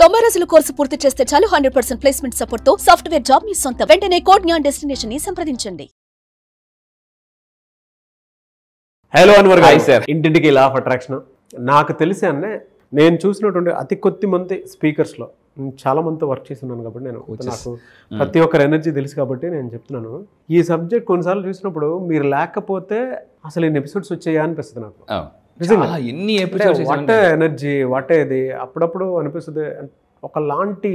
90 రోజుల కోర్సు పూర్తి చేస్తే చాలు 100% ప్లేస్మెంట్ సపోర్ట్ తో సాఫ్ట్వేర్ జాబ్ మీ సొంతం. వెంటనే కోడ్ జ్ఞాన్ డెస్టినేషన్ ని సంప్రదించండి. హలో అన్వర్ గారు, సార్ ఇంటింటికి లా ఆఫ్ అట్రాక్షన్ నాకు తెలిసి అన్నే నేను చూసినటువంటి అతి కొద్ది మంది స్పీకర్స్లో చాలా మందితో వర్క్ చేస్తున్నాను కాబట్టి నాకు ప్రతి ఒక్కరి ఎనర్జీ తెలుసు కాబట్టి నేను చెప్తున్నాను. ఈ సబ్జెక్ట్ కొన్నిసార్లు చూసినప్పుడు మీరు లేకపోతే అసలు ఎన్ని ఎపిసోడ్స్ వచ్చాయా అనిపిస్తుంది నాకు. ఎన్ని ఎపిసోడ్స్, వాట్ ఎనర్జీ, వాట్ ఇది అప్పుడప్పుడు అనిపిస్తుంది. ఒకలాంటి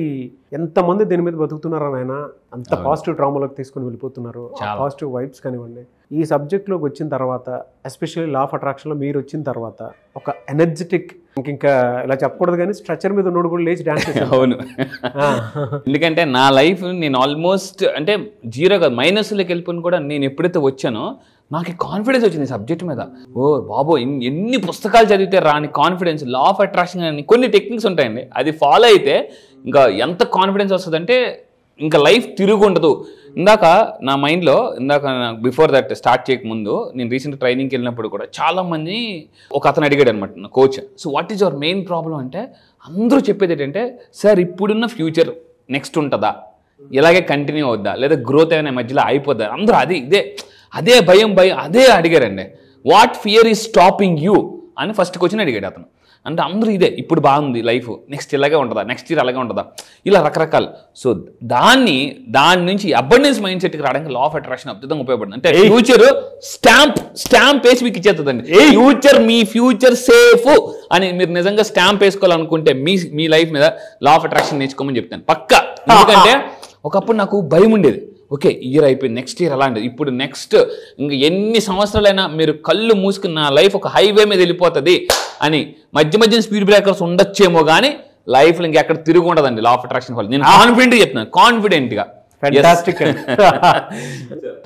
ఎంతమంది దీని మీద బతుకుతున్నారని ఆయన అంత పాజిటివ్ ట్రామాలోకి తీసుకుని వెళ్ళిపోతున్నారు. పాజిటివ్ వైబ్స్ కానివ్వండి. ఈ సబ్జెక్ట్లోకి వచ్చిన తర్వాత, ఎస్పెషల్లీ లా ఆఫ్ అట్రాక్షన్లో మీరు వచ్చిన తర్వాత ఒక ఎనర్జెటిక్, ఇంకా ఇలా చెప్పకూడదు కానీ స్ట్రక్చర్ మీద ఉన్నోడు కూడా లేచి డాన్స్ చేశాను. అవును, ఎందుకంటే నా లైఫ్ నేను ఆల్మోస్ట్ అంటే జీరో కాదు మైనస్లోకి వెళ్ళిపోయిన కూడా నేను ఎప్పుడైతే వచ్చానో నాకు కాన్ఫిడెన్స్ వచ్చింది సబ్జెక్ట్ మీద. ఓ బాబో, ఎన్ని పుస్తకాలు చదివితే రాని కాన్ఫిడెన్స్. లా ఆఫ్ అట్రాక్షన్ అని కొన్ని టెక్నిక్స్ ఉంటాయండి, అది ఫాలో అయితే ఇంకా ఎంత కాన్ఫిడెన్స్ వస్తుందంటే ఇంకా లైఫ్ తిరుగుండదు. ఇందాక నా మైండ్లో బిఫోర్ దట్ స్టార్ట్ చేయకముందు నేను రీసెంట్ ట్రైనింగ్కి వెళ్ళినప్పుడు కూడా చాలామంది ఒక అతను అడిగాడు అనమాట నా coach. So what is your main problem అంటే అందరూ చెప్పేది ఏంటంటే, సార్ ఇప్పుడున్న ఫ్యూచర్ నెక్స్ట్ ఉంటుందా, ఇలాగే కంటిన్యూ అవుద్దా, లేదా గ్రోత్ అయిన మధ్యలో అయిపోద్దా, అందరూ అదే భయం అదే అడిగారండి. What fear is stopping you అని ఫస్ట్ క్వశ్చన్ అడిగాడు అతను. అంటే అందరూ ఇదే, ఇప్పుడు బాగుంది లైఫ్, నెక్స్ట్ ఇలాగే ఉంటుందా, నెక్స్ట్ ఇయర్ అలాగే ఉంటుందా, ఇలా రకరకాలు. సో దాని నుంచి అబండెన్స్ మైండ్ సెట్కి రావడానికి లా ఆఫ్ అట్రాక్షన్ అద్భుతంగా ఉపయోగపడుతుంది. అంటే ఫ్యూచర్ స్టాంప్ వేసి మీకు ఇచ్చేస్తుందండి. మీ ఫ్యూచర్ సేఫ్ అని మీరు నిజంగా స్టాంప్ వేసుకోవాలనుకుంటే మీ లైఫ్ మీద లా ఆఫ్ అట్రాక్షన్ నేర్చుకోమని చెప్తాను పక్కా. ఎందుకంటే ఒకప్పుడు నాకు భయం ఉండేది. ఓకే, ఇయర్ అయిపోయింది, నెక్స్ట్ ఇయర్ అలాంటిది. ఇప్పుడు నెక్స్ట్ ఇంకా ఎన్ని సంవత్సరాలైనా మీరు కళ్ళు మూసుకున్న లైఫ్ ఒక హైవే మీద వెళ్ళిపోతుంది అని మధ్య స్పీడ్ బ్రేకర్స్ ఉండొచ్చేమో కానీ లైఫ్లో ఇంకెక్కడ తిరిగి ఉండదండి లా ఆఫ్ అట్రాక్షన్ వల్ల. నేను కాన్ఫిడెంట్గా చెప్తున్నాను, కాన్ఫిడెంట్గా. Fantastic.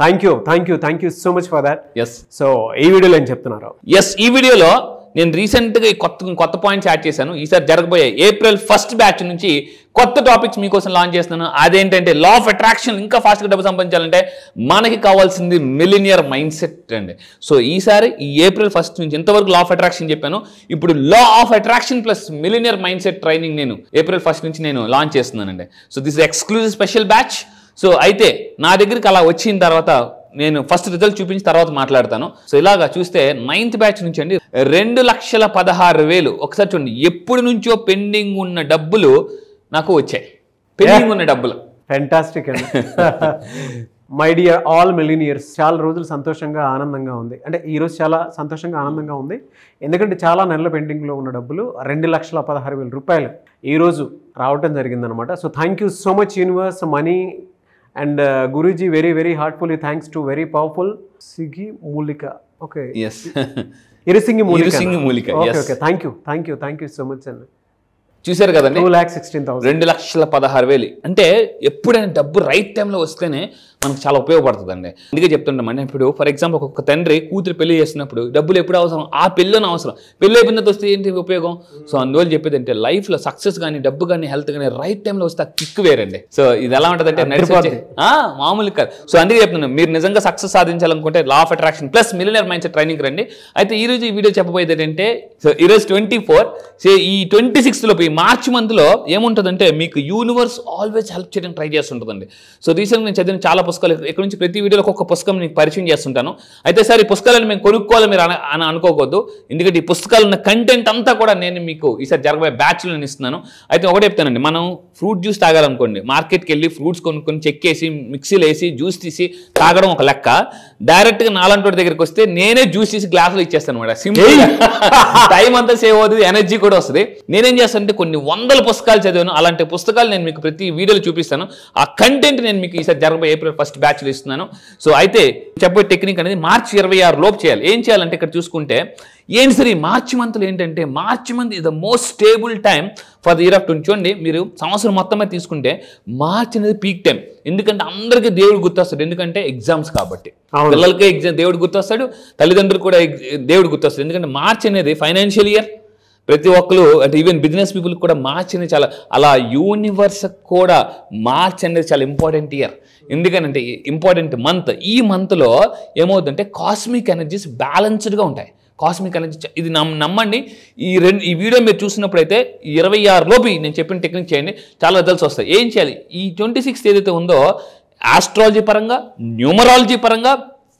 Thank you so much for that. So ఈ వీడియోలో ఏం చెప్తున్నారు? ఈ వీడియోలో నేను రీసెంట్గా కొత్త పాయింట్స్ యాడ్ చేశాను. ఈసారి జరగబోయే April 1st బ్యాచ్ నుంచి కొత్త టాపిక్స్ మీకోసం లాంచ్ చేస్తున్నాను. అదేంటంటే లా ఆఫ్ అట్రాక్షన్ ఇంకా ఫాస్ట్గా డబ్బు సంపాదించాలంటే మనకి కావాల్సింది మిలినియర్ మైండ్ సెట్ అండి. సో ఈసారి ఈ April 1st నుంచి ఇంతవరకు లా ఆఫ్ అట్రాక్షన్ చెప్పాను, ఇప్పుడు లా of attraction plus millionaire mind set training నేను April 1st నుంచి నేను లాంచ్ చేస్తున్నానండి. So this is exclusive special batch. So అయితే నా దగ్గరికి అలా వచ్చిన తర్వాత నేను ఫస్ట్ రిజల్ట్ చూపించిన తర్వాత మాట్లాడతాను. సో ఇలాగా చూస్తే 9th బ్యాచ్ నుంచి అండి 2,16,000. ఒకసారి చూడండి, ఎప్పుడు నుంచో పెండింగ్ ఉన్న డబ్బులు నాకు వచ్చాయి. పెండింగ్ ఉన్న డబ్బులు. ఫ్యాంటాస్టిక్ అండి. మై డియర్ ఆల్ మిలీనియర్స్, చాలా రోజులు సంతోషంగా ఆనందంగా ఉంది. అంటే ఈరోజు చాలా సంతోషంగా ఆనందంగా ఉంది, ఎందుకంటే చాలా నెలల పెండింగ్లో ఉన్న డబ్బులు 2,16,000 రూపాయలు ఈరోజు రావటం జరిగిందనమాట. So thank you so much universe, money and Guruji, very very heartfully thanks to very powerful Sigi Mulika. Okay, yes. Irisingi Mulika. Yes. Okay, thank you so much. And చూసారు కదండి, 2,16,000. 2,16,000. అంటే ఎప్పుడైనా డబ్బు రైట్ టైంలో వస్తేనే మనకు చాలా ఉపయోగపడుతుందండి. అందుకే చెప్తుంటాం, ఇప్పుడు ఫర్ ఎగ్జాంపుల్ ఒక తండ్రి కూతురు పెళ్లి చేసినప్పుడు డబ్బులు ఎప్పుడు అవసరం, ఆ పెళ్ళిని అవసరం, పెళ్ళి అయిపోయినది వస్తే ఏంటి ఉపయోగం. సో అందువల్ల చెప్పేది అంటే లైఫ్లో సక్సెస్ కానీ డబ్బు కానీ హెల్త్ కానీ రైట్ టైంలో వస్తే కిక్ వేరండి. సో ఇది ఎలా ఉంటుంది అంటే మామూలు కాదు. సో అందుకే చెప్తున్నాను, మీరు నిజంగా సక్సెస్ సాధించాలనుకుంటే law of attraction plus millionaire mind set training రండి. అయితే ఈ రోజు ఈ వీడియో చెప్పబోయేది ఏంటంటే, సో ఈరోజు 24, సో ఈ 26 లోపు మార్చ్ మంత్లో ఏముంటుందంటే మీకు యూనివర్స్ ఆల్వేస్ హెల్ప్ చేయడానికి ట్రై చేస్తుంటుందండి. సో రీసెంట్గా నేను చదివిన చాలా పుస్తకాలు, ఇక్కడ నుంచి ప్రతి వీడియోలో ఒక్కొక్క పుస్తకం మీకు పరిచయం చేస్తుంటాను. అయితే సార్ ఈ పుస్తకాలను మేము కొనుక్కోవాలి మీరు అని అనుకోవద్దు, ఎందుకంటే ఈ పుస్తకాలు ఉన్న కంటెంట్ అంతా కూడా నేను మీకు ఈసారి జరగబోయే బ్యాచ్లో నేను ఇస్తున్నాను. అయితే ఒకటే చెప్తానండి, మనం ఫ్రూట్ జ్యూస్ తాగాలనుకోండి, మార్కెట్కి వెళ్ళి ఫ్రూట్స్ కొనుక్కొని చెక్కేసి మిక్సీలో వేసి జ్యూస్ తీసి తాగడం ఒక లెక్క. డైరెక్ట్గా నాలంటి దగ్గరికి వస్తే నేనే జ్యూస్ తీసి గ్లాసులో ఇచ్చేస్తాను అనమాట. సింపుల్, టైం అంతా సేవ్ అవుతుంది, ఎనర్జీ కూడా వస్తుంది. నేనేం చేస్తానంటే కొన్ని 100 పుస్తకాలు చదివాను, అలాంటి పుస్తకాలు నేను మీకు ప్రతి వీడియోలో చూపిస్తాను. ఆ కంటెంట్ నేను మీకు ఈసారి జరగబోయే April 1st బ్యాచ్లో ఇస్తున్నాను. సో అయితే చెప్పబోయే టెక్నిక్ అనేది March 26 లోపు చేయాలి. ఏం చేయాలంటే ఇక్కడ చూసుకుంటే ఏంటి సరే మార్చి మంత్లో ఏంటంటే, March month is the most stable time for the year of 20. చూడండి, మీరు సంవత్సరం మొత్తమే తీసుకుంటే మార్చ్ అనేది పీక్ టైం. ఎందుకంటే అందరికీ దేవుడు గుర్తొస్తాడు, ఎందుకంటే ఎగ్జామ్స్ కాబట్టి. పిల్లలకి దేవుడు గుర్తొస్తాడు, తల్లిదండ్రులు కూడా దేవుడు గుర్తొస్తాడు. ఎందుకంటే మార్చ్ అనేది ఫైనాన్షియల్ ఇయర్. ప్రతి ఒక్కరు అంటే ఈవెన్ బిజినెస్ పీపుల్ కూడా మార్చ్ అనేది చాలా, అలా యూనివర్స్ కూడా మార్చ్ అనేది చాలా ఇంపార్టెంట్ ఇయర్. ఎందుకనంటే ఇంపార్టెంట్ మంత్. ఈ మంత్లో ఏమవుతుందంటే కాస్మిక్ ఎనర్జీస్ బ్యాలెన్స్డ్గా ఉంటాయి. కాస్మిక్ ఎనర్జీ ఇది నమ్మండి. ఈ వీడియో మీరు చూసినప్పుడైతే 26 లోపు నేను చెప్పిన టెక్నిక్ చేయండి, చాలా రిజల్ట్స్ వస్తాయి. ఏం చేయాలి, ఈ 26th ఏదైతే ఉందో ఆస్ట్రాలజీ పరంగా, న్యూమరాలజీ పరంగా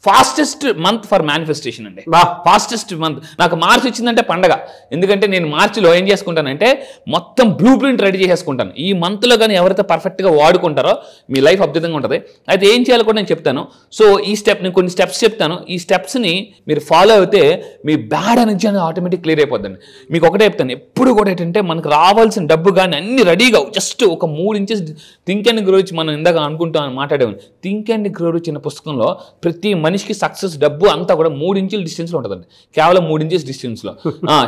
ఫాస్టెస్ట్ మంత్ ఫర్ మేనిఫెస్టేషన్ అండి. Fastest month. నాకు మార్చి వచ్చిందంటే పండగ. ఎందుకంటే నేను మార్చిలో ఏం చేసుకుంటానంటే మొత్తం బ్లూ ప్రింట్ రెడీ చేసేసుకుంటాను. ఈ మంత్లో కానీ ఎవరైతే పర్ఫెక్ట్గా వాడుకుంటారో మీ లైఫ్ అద్భుతంగా ఉంటుంది. అయితే ఏం చేయాలో కూడా నేను చెప్తాను. సో ఈ నేను కొన్ని స్టెప్స్ చెప్తాను. ఈ స్టెప్స్ని మీరు ఫాలో అయితే మీ బ్యాడ్ ఎనర్జీ అనేది ఆటోమేటిక్ క్లియర్ అయిపోద్దండి. మీకు ఒకటే చెప్తాను, ఎప్పుడు కూడా ఏంటంటే మనకు రావాల్సిన డబ్బు కానీ అన్ని రెడీగా జస్ట్ ఒక 3 ఇంచెస్ థింక్ అండ్ గ్రో మనం ఇందాక అనుకుంటాం మాట్లాడేవాడిని. థింక్ అండ్ గ్రో చిన్న పుస్తకంలో ప్రతి మనిషికి సక్సెస్ డబ్బు అంతా కూడా 3 ఇంచుల డిస్టెన్స్లో ఉంటుందండి. కేవలం 3 ఇంచెస్ డిస్టెన్స్లో.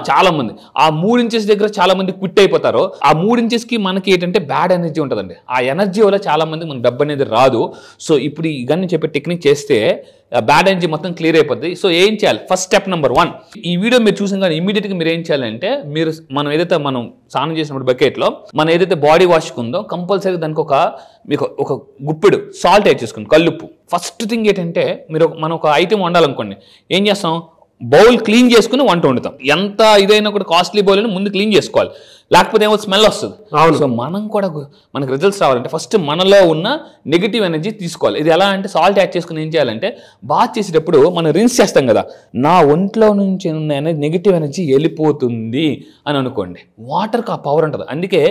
చాలా మంది ఆ 3 ఇంచెస్ దగ్గర చాలా మంది క్విట్ అయిపోతారు. ఆ 3 ఇంచెస్కి మనకి ఏంటంటే బ్యాడ్ ఎనర్జీ ఉంటుందండి. ఆ ఎనర్జీ వల్ల చాలా మంది మనకు డబ్బు అనేది రాదు. సో ఇప్పుడు ఇవన్నీ చెప్పే టెక్నిక్ చేస్తే బ్యాడ్ ఎనర్జీ మొత్తం క్లియర్ అయిపోద్ది. సో ఏం చేయాలి, ఫస్ట్ స్టెప్ నెంబర్ 1, ఈ వీడియో మీరు చూసాం కానీ ఇమీడియట్గా మీరు ఏం చేయాలంటే మనం ఏదైతే మనం స్నానం చేసినప్పుడు బకెట్లో మనం ఏదైతే బాడీ వాష్ ఉందో కంపల్సరీ దానికి మీకు ఒక గుప్పెడు సాల్ట్ యాడ్ చేసుకోండి, కల్లుప్పు. ఫస్ట్ థింగ్ ఏంటంటే మనం ఒక ఐటెం వండాలనుకోండి, ఏం చేస్తాం, బౌల్ క్లీన్ చేసుకుని వంట వండుతాం. ఎంత ఇదైనా కూడా కాస్ట్లీ బౌల్ అయినా ముందు క్లీన్ చేసుకోవాలి, లేకపోతే ఏమో స్మెల్ వస్తుంది. సో మనం కూడా మనకు రిజల్ట్స్ రావాలంటే ఫస్ట్ మనలో ఉన్న నెగిటివ్ ఎనర్జీ తీసుకోవాలి. ఇది ఎలా అంటే సాల్ట్ యాడ్ చేసుకుని ఏం చేయాలంటే బాత్ చేసేటప్పుడు మనం రిన్స్ చేస్తాం కదా, నా ఒంట్లో నుంచి ఉన్న నెగిటివ్ ఎనర్జీ వెళ్ళిపోతుంది అని అనుకోండి. వాటర్కి ఆ పవర్ ఉంటుంది. అందుకే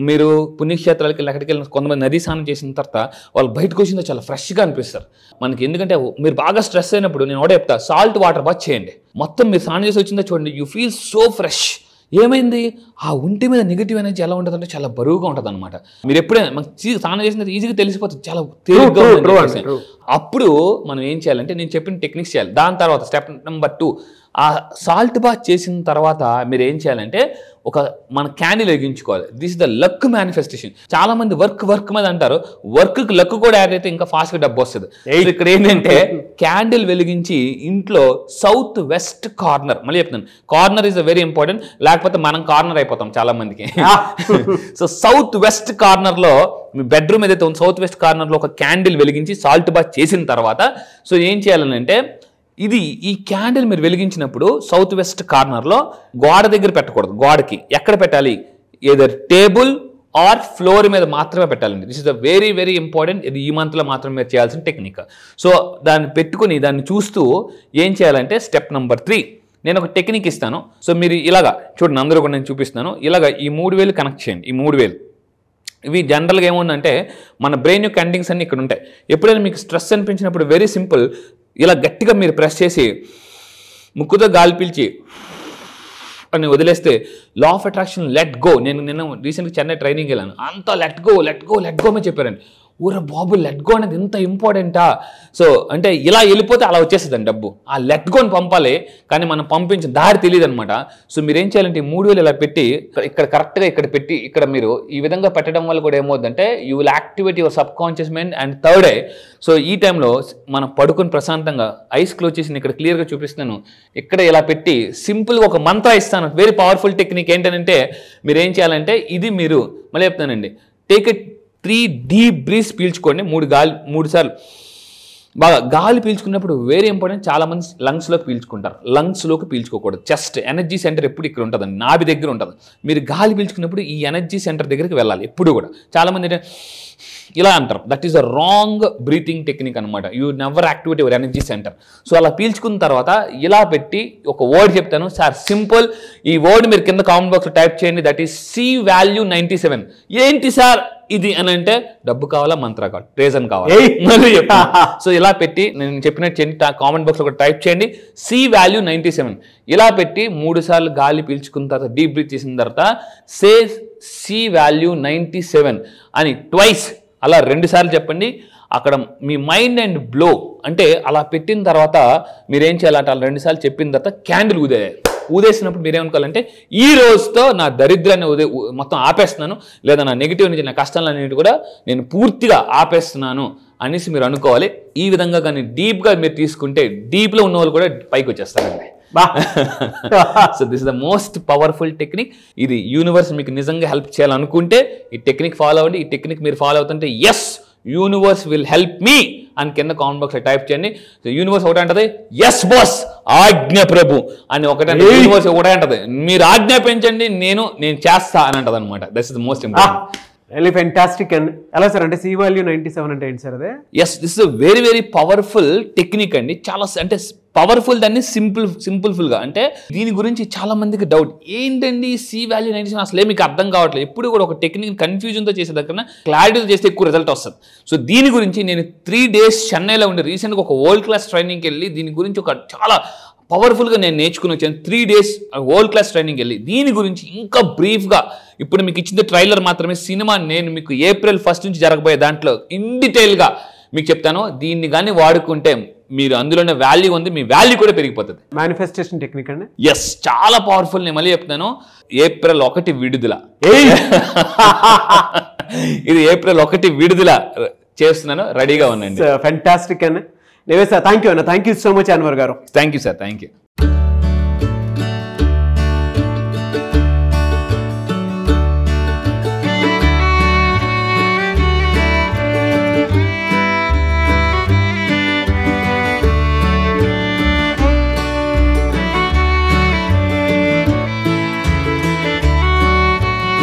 మీరు పుణ్యక్షేత్రాలకి ఎక్కడికి వెళ్ళిన కొంతమంది నదీ స్నానం చేసిన తర్వాత వాళ్ళు బయటకు వచ్చిందో చాలా ఫ్రెష్గా అనిపిస్తారు మనకి. ఎందుకంటే మీరు బాగా స్ట్రెస్ అయినప్పుడు నేను ఒకటే చెప్తా, సాల్ట్ వాటర్ బాత్ చేయండి. మొత్తం మీరు స్నానం చేసి వచ్చిందో చూడండి, యూ ఫీల్ సో ఫ్రెష్. ఏమైంది, ఆ ఒంటి మీద నెగిటివ్ ఎనర్జీ ఎలా ఉంటుందంటే చాలా బరువుగా ఉంటుంది అనమాట. మీరు ఎప్పుడైనా మనకి స్నానం చేసిన ఈజీగా తెలిసిపోతుంది, చాలా తేలిగ్గా ఉంటుంది. అప్పుడు మనం ఏం చేయాలంటే నేను చెప్పిన టెక్నిక్స్ చేయాలి. దాని తర్వాత స్టెప్ నెంబర్ 2, ఆ సాల్ట్ బాత్ చేసిన తర్వాత మీరు ఏం చేయాలంటే మన క్యాండిల్ వెలిగించుకోవాలి. This is the luck manifestation. చాలా మంది వర్క్ మీద అంటారు, వర్క్కి లక్ కూడా యాడ్ అయితే ఇంకా ఫాస్ట్గా డబ్బు వస్తుంది. ఇక్కడ ఏంటంటే క్యాండిల్ వెలిగించి ఇంట్లో సౌత్ వెస్ట్ కార్నర్, మళ్ళీ చెప్తాను, corner is a very important, లేకపోతే మనం కార్నర్ అయిపోతాం చాలా మందికి. సో సౌత్ వెస్ట్ కార్నర్లో మీ బెడ్రూమ్ ఏదైతే ఉంది, సౌత్ వెస్ట్ కార్నర్లో ఒక క్యాండిల్ వెలిగించి సాల్ట్ బాత్ చేసిన తర్వాత సో ఏం చేయాలంటే ఈ క్యాండిల్ మీరు వెలిగించినప్పుడు సౌత్ వెస్ట్ కార్నర్లో గోడ దగ్గర పెట్టకూడదు. గోడకి ఎక్కడ పెట్టాలి, ఏదర్ టేబుల్ ఆర్ ఫ్లోర్ మీద మాత్రమే పెట్టాలండి. This is the very very important. ఇది ఈ మంత్లో మాత్రమే మీరు చేయాల్సిన టెక్నిక్. సో దాన్ని పెట్టుకుని దాన్ని చూస్తూ ఏం చేయాలంటే స్టెప్ నెంబర్ 3, నేను ఒక టెక్నిక్ ఇస్తాను. సో మీరు ఇలాగా చూడండి, అందరూ కూడా నేను చూపిస్తాను. ఇలాగా ఈ 3 వేలు కనెక్ట్ చేయండి. ఈ 3 వేలు ఇవి జనరల్గా ఏముందంటే మన బ్రెయిన్ యొక్క ఎండింగ్స్ అన్ని ఇక్కడ ఉంటాయి. ఎప్పుడైనా మీకు స్ట్రెస్ అనిపించినప్పుడు వెరీ సింపుల్, ఇలా గట్టిగా మీరు ప్రెస్ చేసి ముక్కుతో గాలి పీల్చి అని వదిలేస్తే లా ఆఫ్ అట్రాక్షన్ లెట్ గో. నిన్న రీసెంట్గా చెన్నై ట్రైనింగ్ వెళ్ళాను, అంతా లెట్ గో అని చెప్పారండి. ఊర బాబు, లెట్ గో అనేది ఇంత ఇంపార్టెంటా? సో అంటే ఇలా వెళ్ళిపోతే అలా వచ్చేస్తుందండి డబ్బు. ఆ లెట్ గోని పంపాలి, కానీ మనం పంపించిన దారి తెలియదు అనమాట. సో మీరు ఏం చేయాలంటే 3 వేలు ఇలా పెట్టి ఇక్కడ కరెక్ట్గా ఇక్కడ పెట్టి ఇక్కడ మీరు ఈ విధంగా పెట్టడం వల్ల కూడా ఏమవుతుందంటే you will activate your sub conscious mind. And third I, so ఈ టైంలో మనం పడుకొని ప్రశాంతంగా ఐస్ క్లోజ్ చేసి ఇక్కడ క్లియర్గా చూపిస్తున్నాను. ఇక్కడ ఇలా పెట్టి సింపుల్గా ఒక మంత్ర ఇస్తాను, వెరీ పవర్ఫుల్ టెక్నిక్. ఏంటంటే మీరు ఏం చేయాలంటే ఇది మీరు మళ్ళీ చెప్తానండి, టేక్ ఇట్ 3 డీప్ బ్రీత్స్ పీల్చుకోండి. 3 సార్లు బాగా గాలి పీల్చుకున్నప్పుడు వెరీ ఇంపార్టెంట్. చాలా మంది లంగ్స్లోకి పీల్చుకుంటారు, లంగ్స్లోకి పీల్చుకోకూడదు. చెస్ట్ ఎనర్జీ సెంటర్ ఎప్పుడు ఇక్కడ ఉంటుందండి, నాభి దగ్గర ఉంటుంది. మీరు గాలి పీల్చుకున్నప్పుడు ఈ ఎనర్జీ సెంటర్ దగ్గరికి వెళ్ళాలి ఎప్పుడు కూడా. చాలామంది అంటే ఇలా అంటారు, that is a wrong breathing technique అనమాట. You never activate your energy centre. So అలా పీల్చుకున్న తర్వాత ఇలా పెట్టి ఒక వర్డ్ చెప్తాను సార్, సింపుల్. ఈ వర్డ్ మీరు కింద కామెంట్ బాక్స్లో టైప్ చేయండి, దట్ ఈస్ సి వాల్యూ 97. ఏంటి సార్ ఇది అని అంటే డబ్బు కావాలా, మంత్ర కావాలి, రీజన్ కావాలి. సో ఇలా పెట్టి నేను చెప్పినట్టు చేయండి, కామెంట్ బాక్స్లో ఒక టైప్ చేయండి సి వాల్యూ 97. ఇలా పెట్టి 3 సార్లు గాలి పీల్చుకున్న తర్వాత డీప్ బ్రీత్ చేసిన తర్వాత సే సి వాల్యూ 97 అని ట్వైస్, అలా 2 సార్లు చెప్పండి. అక్కడ మీ మైండ్ అండ్ బ్లో అంటే అలా పెట్టిన తర్వాత మీరేం చేయాలంటే అలా 2 సార్లు చెప్పిన తర్వాత క్యాండిల్ ఊదేసినప్పుడు మీరేమనుకోవాలంటే ఈ రోజుతో నా దరిద్రాన్ని మొత్తం ఆపేస్తున్నాను, లేదా నా నెగిటివ్ నుంచి నా కష్టాలన్నిటి కూడా నేను పూర్తిగా ఆపేస్తున్నాను అనేసి మీరు అనుకోవాలి. ఈ విధంగా కానీ డీప్గా మీరు తీసుకుంటే డీప్లో ఉన్న వాళ్ళు కూడా పైకి వచ్చేస్తారండి. So this is the most powerful technique. ఇది యూనివర్స్ మీకు నిజంగా హెల్ప్ చేయాలనుకుంటే ఈ టెక్నిక్ ఫాలో అవ్వండి. ఈ టెక్నిక్ మీరు ఫాలో అవుతుంటే yes universe will help me అని కింద కామెంట్ బాక్స్ లో టైప్ చేయండి. యూనివర్స్ ఒకటే అంటది ఎస్ బాస్ ఆజ్ఞ ప్రభు అని ఒకటే యూనివర్స్ ఒకటే అంటది, మీరు ఆజ్ఞాపించండి నేను చేస్తా అని అంటది అనమాట. That's the most important. Really fantastic. And ఎలా సార్ అంటే C-value 97 అంటే ఏంటి సార్ అదే? Yes, this is very very powerful technique అండి. చాలా అంటే పవర్ఫుల్ దాన్ని సింపుల్గా అంటే దీని గురించి చాలా మందికి డౌట్ ఏంటండి C-value 97 అసలే మీకు అర్థం కావట్లేదు. ఎప్పుడు కూడా ఒక టెక్నిక్ కన్ఫ్యూజన్తో చేసే దగ్గర క్లారిటీతో చేస్తే ఎక్కువ రిజల్ట్ వస్తుంది. సో దీని గురించి నేను 3 days చెన్నైలో ఉండి రీసెంట్గా ఒక వరల్డ్ క్లాస్ ట్రైనింగ్కి వెళ్ళి దీని గురించి ఒక చాలా పవర్ఫుల్గా నేను నేర్చుకుని వచ్చాను. 3 days వరల్డ్ క్లాస్ ట్రైనింగ్ వెళ్ళి దీని గురించి ఇంకా బ్రీఫ్గా ఇప్పుడు మీకు ఇచ్చింది ట్రైలర్ మాత్రమే. సినిమా నేను మీకు April 1 నుంచి జరగబోయే దాంట్లో ఇన్ డీటెయిల్గా మీకు చెప్తాను. దీన్ని కానీ వాడుకుంటే మీరు అందులోనే వాల్యూ ఉంది, మీ వాల్యూ కూడా పెరిగిపోతుంది. మేనిఫెస్టేషన్ టెక్నిక్ అండి. ఎస్, చాలా పవర్ఫుల్. నేను మళ్ళీ చెప్తాను, April 1 విడుదల. ఇది April 1 విడుదల చేస్తున్నాను, రెడీగా ఉండండి. ఫెంటాస్టిక్ అండి. థ్యాంక్ యూ అన్న, thank you so much Anwar గారు. Thank you sir, thank you.